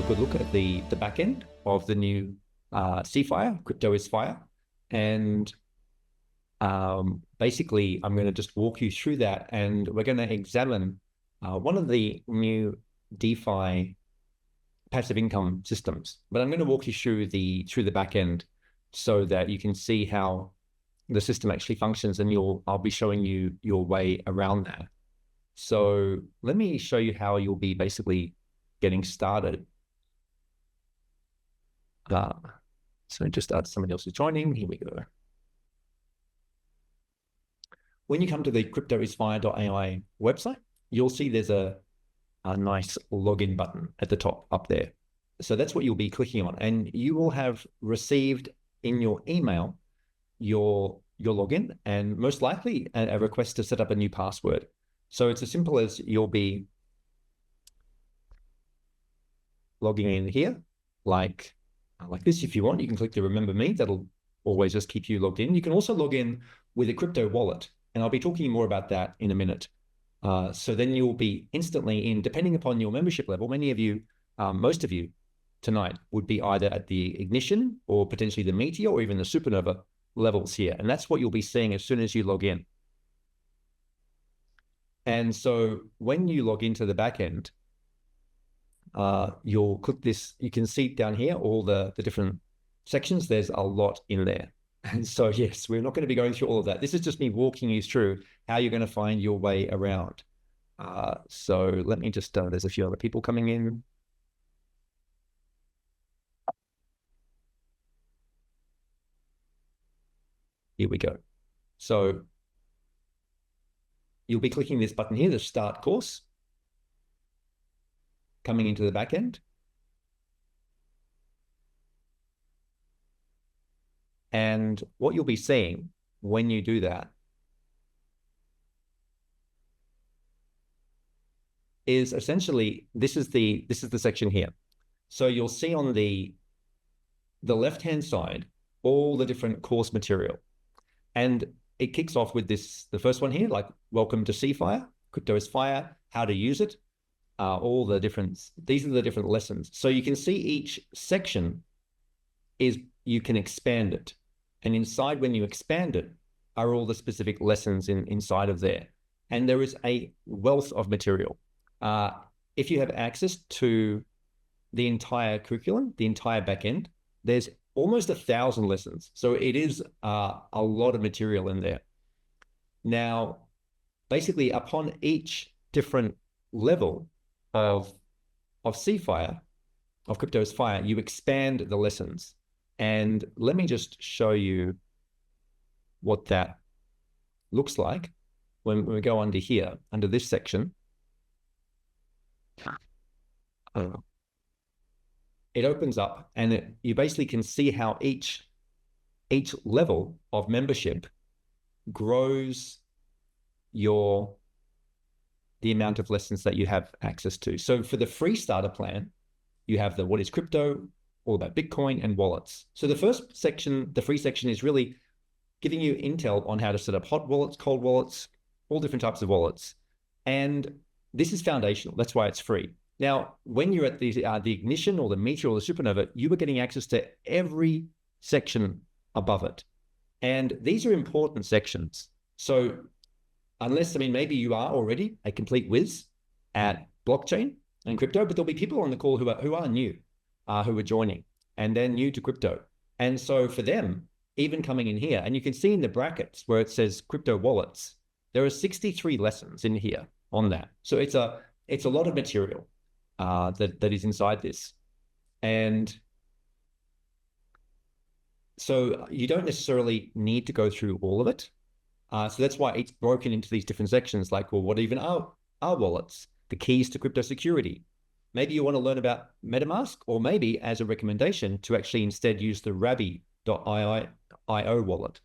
good look at the back end of the new CFIRE, CryptoIsFIRE. And basically, I'm going to just walk you through that, and we're going to examine one of the new DeFi passive income systems. But I'm going to walk you through the back end so that you can see how the system actually functions, and I'll be showing you your way around that. So let me show you how you'll be basically getting started. So just somebody else is joining. Here we go. When you come to the CryptoIsFIRE.ai website, you'll see there's a nice login button at the top up there. So that's what you'll be clicking on, and you will have received in your email your login, and most likely a request to set up a new password. So it's as simple as you'll be logging in here, like this. If you want, you can click the remember me. That'll always just keep you logged in. You can also log in with a crypto wallet, and I'll be talking more about that in a minute. So then you'll be instantly in, depending upon your membership level. Many of you, most of you tonight would be either at the ignition or potentially the meteor or even the supernova levels here. And that's what you'll be seeing as soon as you log in. And so when you log into the back end, you'll click this. You can see down here all the different sections. There's a lot in there. And so, yes, we're not going to be going through all of that. This is just me walking you through how you're going to find your way around. So let me just, there's a few other people coming in. Here we go. So you'll be clicking this button here, the start course, coming into the back end. And what you'll be seeing when you do that is essentially, this is the section here. So you'll see on the left-hand side, all the different course material. And it kicks off with this, the first one here, like welcome to CFIRE, CryptoIsFIRE, how to use it, all the different, these are the different lessons. So you can see each section is, you can expand it. And inside, when you expand it, are all the specific lessons inside of there. And there is a wealth of material. If you have access to the entire curriculum, the entire backend, there's almost 1,000 lessons. So it is a lot of material in there. Now, basically, upon each different level of CFIRE, of CryptoIsFIRE, you expand the lessons. And let me just show you what that looks like when we go under here, under this section. It opens up, and you basically can see how each level of membership grows the amount of lessons that you have access to. So for the free starter plan, you have the what is crypto, all about Bitcoin and wallets. So the first section, the free section, is really giving you intel on how to set up hot wallets, cold wallets, all different types of wallets. And this is foundational. That's why it's free. Now, when you're at the ignition or the meteor or the supernova, you are getting access to every section above it. And these are important sections. So unless, I mean, maybe you are already a complete whiz at blockchain and crypto, but there'll be people on the call who are new, who are joining, and they're new to crypto. And so for them, even coming in here, and you can see in the brackets where it says crypto wallets, there are 63 lessons in here on that. So it's a lot of material that is inside this. And so you don't necessarily need to go through all of it. So that's why it's broken into these different sections, like, well, what even are wallets? The keys to crypto security. Maybe you want to learn about MetaMask, or maybe as a recommendation to actually instead use the Rabbi.io wallet.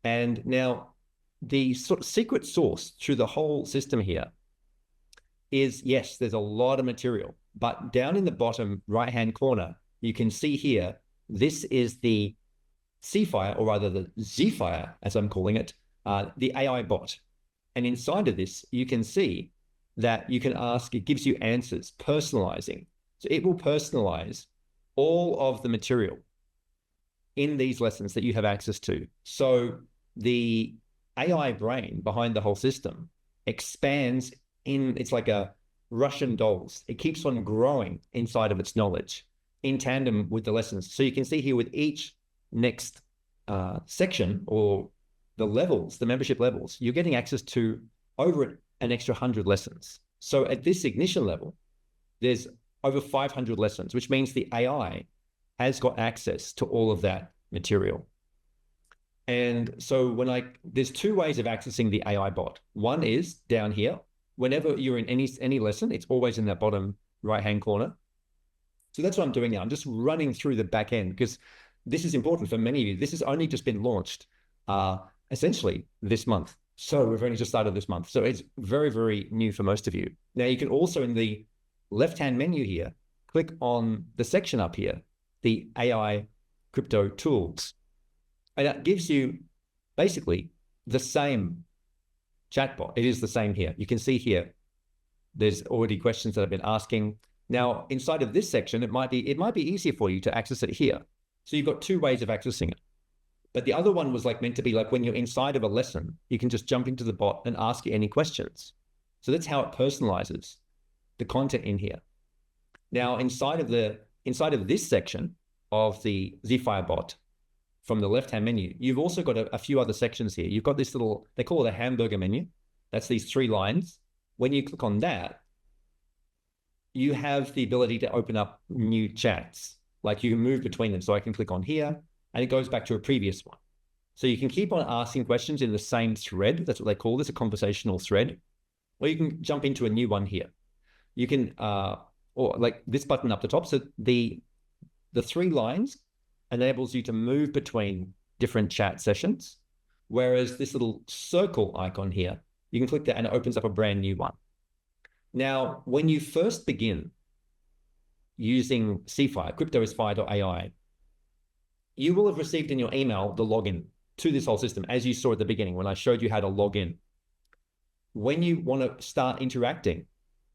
And now the sort of secret sauce through the whole system here is, yes, there's a lot of material, but down in the bottom right-hand corner, you can see here, this is the CFIRE, or rather the ZFIRE, as I'm calling it, the AI bot. And inside of this, you can see that you can ask, it gives you answers, personalizing. So it will personalize all of the material in these lessons that you have access to. So the AI brain behind the whole system expands it's like a Russian dolls. It keeps on growing inside of its knowledge in tandem with the lessons. So you can see here with each next section, or the levels, the membership levels, you're getting access to over an extra 100 lessons. So at this ignition level, there's over 500 lessons, which means the AI has got access to all of that material. And so there's two ways of accessing the AI bot. One is down here. Whenever you're in any lesson, it's always in that bottom right-hand corner. So that's what I'm doing now. I'm just running through the back end, because this is important for many of you. This has only just been launched essentially this month. So we've only just started this month. So it's very, very new for most of you. Now you can also, in the left-hand menu here, click on the section up here, the AI crypto tools. And that gives you basically the same chatbot. It is the same here. You can see here, there's already questions that I've been asking. Now, inside of this section, it might be easier for you to access it here. So you've got two ways of accessing it. But the other one was meant to be when you're inside of a lesson, you can just jump into the bot and ask it any questions. So that's how it personalizes the content in here. Now, inside of this section of the CFIRE bot, from the left-hand menu, you've also got a few other sections here. You've got this little, they call it a hamburger menu. That's these 3 lines. When you click on that, you have the ability to open up new chats. You can move between them. So I can click on here, and it goes back to a previous one. So you can keep on asking questions in the same thread. That's what they call this, a conversational thread. Or you can jump into a new one here. You can, or this button up the top. So the 3 lines enables you to move between different chat sessions, whereas this little circle icon here, you can click that and it opens up a brand new one. Now, when you first begin using CFIRE, CryptoIsFIRE.ai, you will have received in your email the login to this whole system, as you saw at the beginning when I showed you how to log in. When you want to start interacting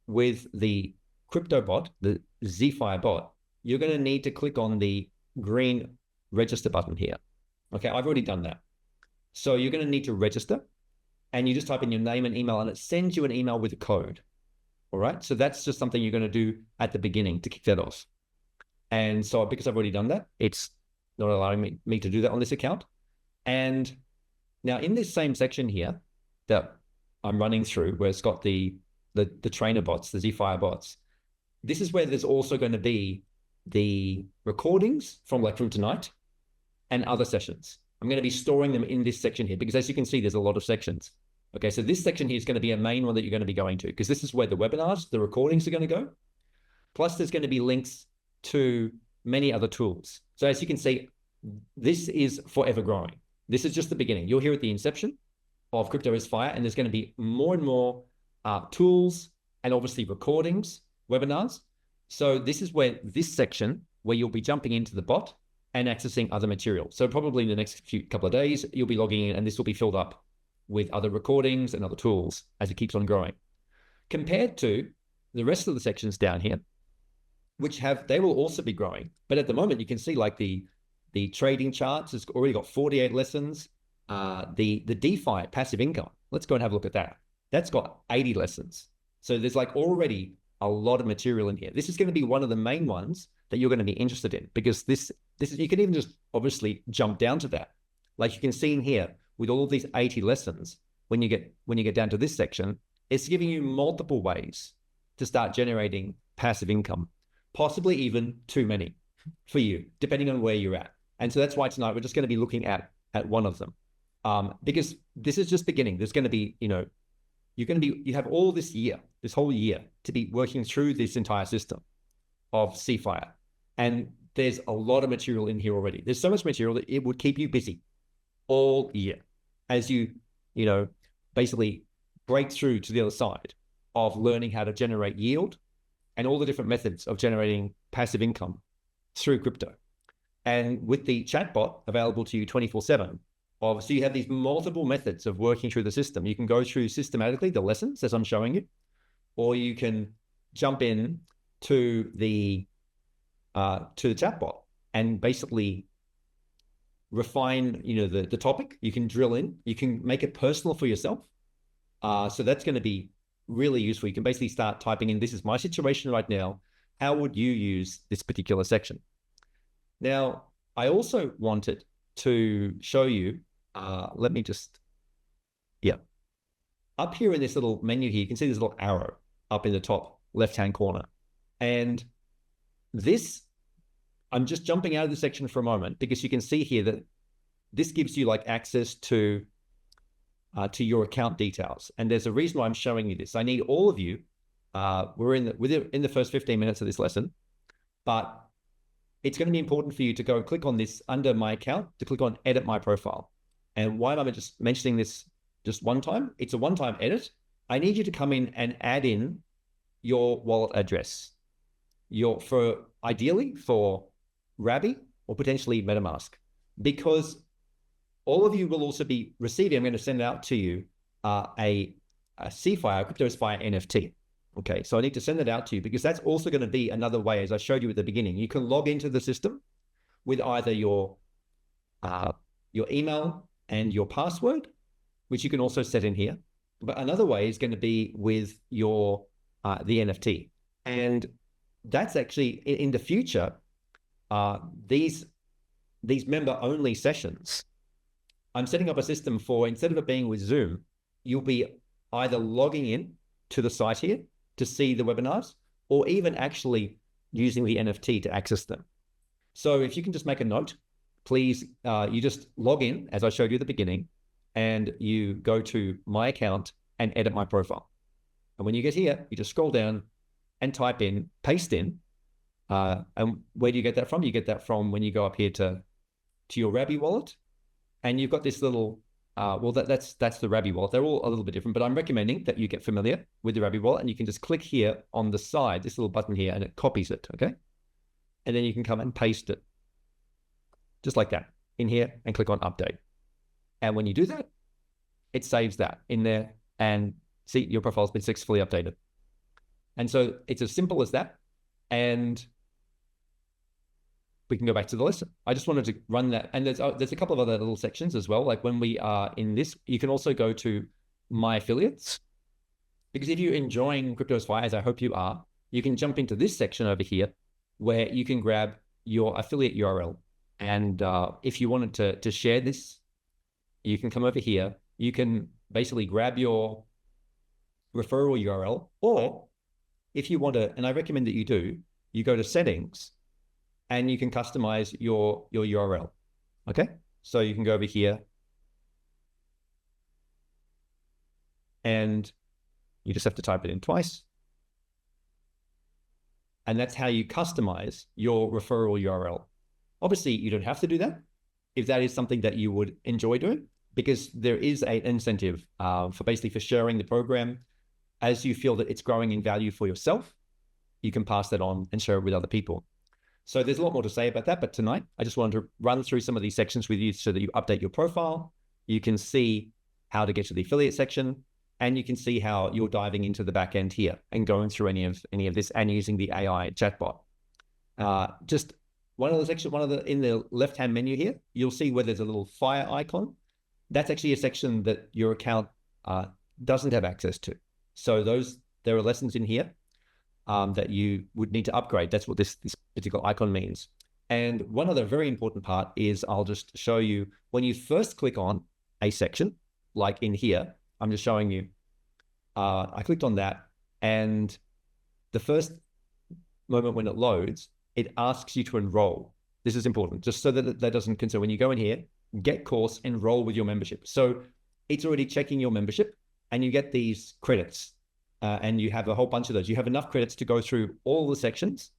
with the crypto bot, the CFIRE bot, you're going to need to click on the green register button here. Okay, I've already done that. So you're going to need to register, and you just type in your name and email, and it sends you an email with a code. All right, so that's just something you're going to do at the beginning to kick that off. And so because I've already done that, it's not allowing me to do that on this account. And now in this same section here that I'm running through, where it's got the trainer bots, the CFIRE bots, this is where there's also going to be the recordings from tonight and other sessions. I'm going to be storing them in this section here, because as you can see, there's a lot of sections. Okay, so this section here is going to be a main one that you're going to be going to, because this is where the webinars, the recordings are going to go. Plus there's going to be links to many other tools. So as you can see, this is forever growing. This is just the beginning. You're here at the inception of CryptoIsFIRE, and there's going to be more and more tools and obviously recordings, webinars. So this is where this section, where you'll be jumping into the bot and accessing other material. So probably in the next couple of days, you'll be logging in, and this will be filled up with other recordings and other tools as it keeps on growing. Compared to the rest of the sections down here, they will also be growing. But at the moment, you can see the trading charts has already got 48 lessons. The DeFi passive income, let's go and have a look at that. That's got 80 lessons. So there's already a lot of material in here. This is going to be one of the main ones that you're going to be interested in, because this is, you can even just obviously jump down to that. You can see in here with all of these 80 lessons, when you get down to this section, it's giving you multiple ways to start generating passive income, possibly even too many for you, depending on where you're at. And so that's why tonight we're just going to be looking at one of them, because this is just beginning. There's going to be, you have all this whole year to be working through this entire system of CFIRE. And there's a lot of material in here already. There's so much material that it would keep you busy all year as you basically break through to the other side of learning how to generate yield and all the different methods of generating passive income through crypto. And with the chatbot available to you 24/7, obviously you have these multiple methods of working through the system. You can go through systematically the lessons as I'm showing you, or you can jump in to the chatbot and basically refine, the topic. You can drill in, you can make it personal for yourself. So that's going to be really useful. You can basically start typing in, this is my situation right now. How would you use this particular section? Now, I also wanted to show you, let me just, up here in this little menu here, you can see this little arrow up in the top left-hand corner. And this, I'm just jumping out of the section for a moment because you can see here that this gives you like access to your account details. And there's a reason why I'm showing you this. I need all of you, we're in the first 15 minutes of this lesson, but it's going to be important for you to go click on this under my account, to click on edit my profile. And why am I just mentioning this just one time? It's a one-time edit. I need you to come in and add in your wallet address. Ideally for Rabby or potentially MetaMask, because all of you will also be receiving, I'm going to send out to you a CFIRE, CryptoIsFIRE NFT. Okay, so I need to send it out to you because that's also going to be another way, as I showed you at the beginning. You can log into the system with either your email and your password, which you can also set in here. But another way is going to be with your the NFT. And that's actually in the future, these member-only sessions, I'm setting up a system for, instead of it being with Zoom, you'll be either logging in to the site here to see the webinars, or even actually using the NFT to access them. So if you can just make a note, please, you just log in, as I showed you at the beginning, and you go to my account and edit my profile. And when you get here, you just scroll down and type in, paste in, and where do you get that from? You get that from when you go up here to your Rabby wallet, and you've got this little, that's the Rabby wallet. They're all a little bit different, but I'm recommending that you get familiar with the Rabby wallet, and you can just click here on the side, this little button here, and it copies it, okay? And then you can come and paste it, just like that, in here, and click on update. And when you do that, it saves that in there, and see, your profile's been successfully updated. And so it's as simple as that. And we can go back to the lesson. I just wanted to run that. And there's a couple of other little sections as well. Like when we are in this, you can also go to my affiliates, because if you're enjoying CryptoIsFIRE, as I hope you are, you can jump into this section over here where you can grab your affiliate URL. And if you wanted to share this, you can come over here. You can basically grab your referral URL, or if you want to, and I recommend that you do, you go to settings and you can customize your URL. Okay, so you can go over here and you just have to type it in twice. And that's how you customize your referral URL. Obviously, you don't have to do that if that is something that you would enjoy doing, because there is an incentive for sharing the program. As you feel that it's growing in value for yourself, you can pass that on and share it with other people. So there's a lot more to say about that, but tonight I just wanted to run through some of these sections with you so that you update your profile. You can see how to get to the affiliate section, and you can see how you're diving into the back end here and going through any of this and using the AI chatbot. Just one of the sections, in the left-hand menu here, you'll see where there's a little fire icon. That's actually a section that your account doesn't have access to. So there are lessons in here that you would need to upgrade. That's what this particular icon means. And one other very important part is, I'll just show you, when you first click on a section, like in here, I'm just showing you, I clicked on that, and the first moment when it loads, it asks you to enroll. This is important, just so that that doesn't concern. When you go in here, get course, enroll with your membership. So it's already checking your membership, and you get these credits, and you have a whole bunch of those. You have enough credits to go through all the sections,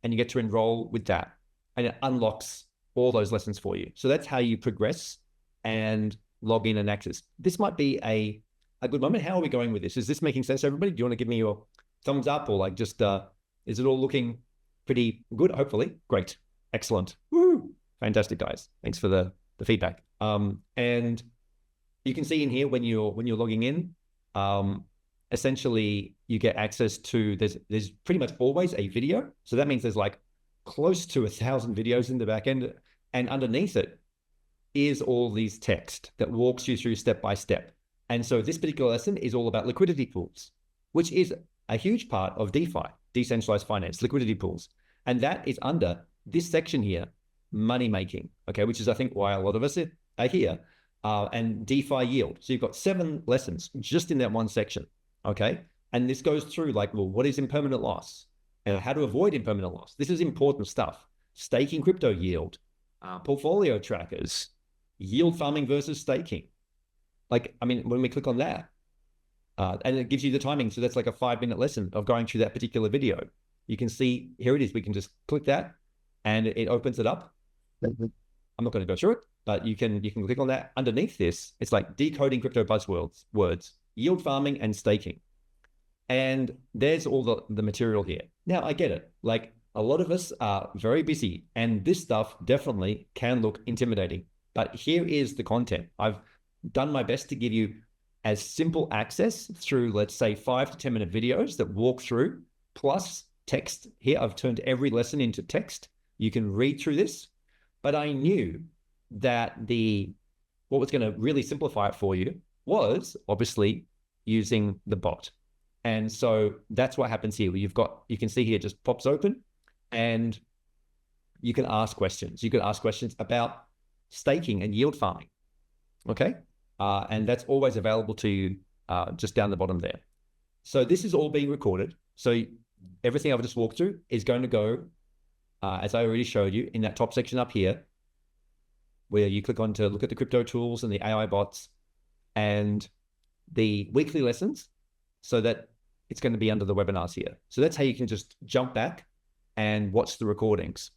and you get to enroll with that, and it unlocks all those lessons for you. So that's how you progress and log in and access. This might be a good moment. How are we going with this? Is this making sense to everybody? Do you want to give me your thumbs up, or like just, is it all looking pretty good? Hopefully. Great. Excellent. Woo! Fantastic, guys. Thanks for the feedback. And you can see in here when you're logging in, essentially you get access to, there's pretty much always a video. So that means there's like close to 1,000 videos in the back end, and underneath it is all these text that walks you through step by step. And so this particular lesson is all about liquidity pools, which is a huge part of DeFi, decentralized finance, liquidity pools. And that is under this section here, money making, okay, which is I think why a lot of us are here, and DeFi yield. So you've got 7 lessons just in that one section, okay? And this goes through like, well, what is impermanent loss and how to avoid impermanent loss. This is important stuff. Staking crypto yield, portfolio trackers, yield farming versus staking. Like, I mean, when we click on that, and it gives you the timing. So that's like a 5-minute lesson of going through that particular video. You can see, here it is. We can just click that and it opens it up. I'm not going to go through it, but you can click on that. Underneath this, it's like decoding crypto buzzwords, yield farming and staking. And there's all the material here. Now, I get it. Like, a lot of us are very busy and this stuff definitely can look intimidating. But here is the content. I've done my best to give you as simple access through, let's say, 5 to 10-minute videos that walk through, plus text. Here, I've turned every lesson into text. You can read through this. But I knew that what was going to really simplify it for you was obviously using the bot. And so that's what happens here. You can see here, it just pops open and you can ask questions. You can ask questions about staking and yield farming. Okay. And that's always available to you just down the bottom there. So this is all being recorded. So everything I've just walked through is going to go, as I already showed you, in that top section up here, where you click on to look at the crypto tools and the AI bots and the weekly lessons, so that it's going to be under the webinars here. So that's how you can just jump back and watch the recordings.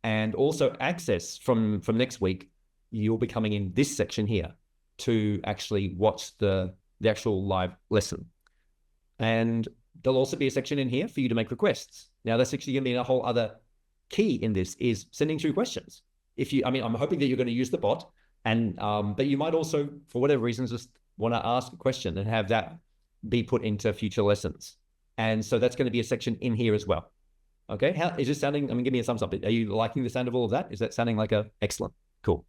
And also access from next week, you'll be coming in this section here to actually watch the actual live lesson. And there'll also be a section in here for you to make requests. Now, that's actually going to be a whole other key in this, is sending through questions. I'm hoping that you're going to use the bot, and but you might also, for whatever reasons, just want to ask a question and have that be put into future lessons. And so that's going to be a section in here as well. Okay, how is this sounding? Give me a thumbs up. Are you liking the sound of all of that? Is that sounding like excellent? Cool.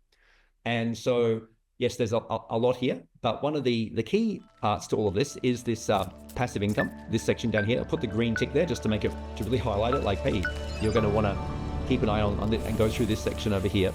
And so, yes, there's a lot here, but one of the key parts to all of this is this passive income, this section down here. I'll put the green tick there just to make it, to really highlight it, like, hey, you're going to want to keep an eye on it and go through this section over here.